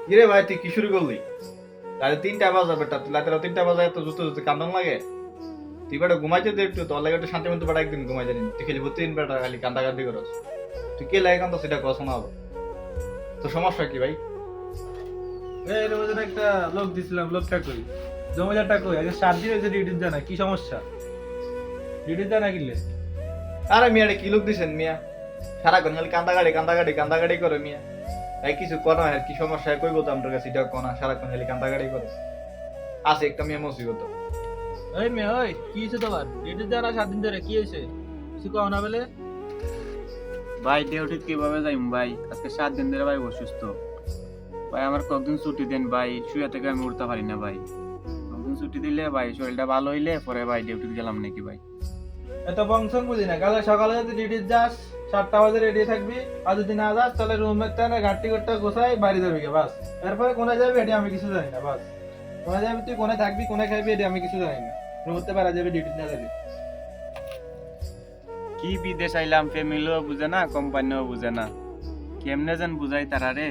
কিরে ভাই তুই কি শুরু করলি? রাতে 3টা বাজে বেটা, তুই রাতে 3টা বাজে এত জুতো জুতো কান্দন লাগে? তুই বেটা ঘুমাইতে দে একটু, তোর লাগে একটু শান্তি মতো বেটা একদিন ঘুমাই জানি, তুই খালি প্রতিদিন বেটা খালি কান্দাকান্দি করস। তুই কে লাগে কান্দ সেটা কথা শোনাবো। তোর সমস্যা কি ভাই? এই রোজের একটা লোক দিছিলাম, লোকটা কই? জমিদারটা কই? আজকে 7 দিন হয়েছে ডিউটির জানা, কি সমস্যা? ডিউটির জানা কিনলে? আরে মিয়া রে কি লোক দিছেন মিয়া? সারাক্ষণ খালি কান্দাকাটি কান্দাকাটি কান্দাকাটি করে মিয়া। এই কিছু কর আর কি সমস্যা কই বলতো আমার কাছে এটা কোনা, সারাক্ষণ খালি কান্দাকাটি করে। আছে একটা মিয়া মুসিবত। ওই মেয়ে, ওই কি হয়েছে তোমার? ডিউটির জানা 7 দিন ধরে কি হয়েছে? কিছু কও না বলে? ভাই ডিউটি কিভাবে যাইম ভাই? আজকে 7 দিন ধরে ভাই অসুস্থ। ভাই আমার কয়েকদিন ছুটি দেন ভাই, শুয়ে থেকে আমি উঠতে পারি না ভাই। কয়েকদিন ছুটি দিলে ভাই শরীরটা ভালো হইলে পরে ভাই ডিউটি গেলাম নাকি ভাই। এত বংশন বুঝি না, কাল সকালে যদি ডিউটির যাস 7টা বাজে রেডি থাকবি, আর যদি না যাস তাহলে রুমের টানে ঘাটতি করতে গোছাই বাড়ি যাবি গে বাস। এরপরে কোনে যাবি এটি আমি কিছু জানি না বাস। কোনে যাবি তুই, কোনে থাকবি, কোনে খাইবি এটি আমি কিছু জানি না। রুমতে পারা যাবি, ডিউটি না যাবি। কি বিদেশ আইলাম, ফ্যামিলিও বুঝে না, কোম্পানিও বুঝে না, কেমনে যেন বুঝাই তারা রে।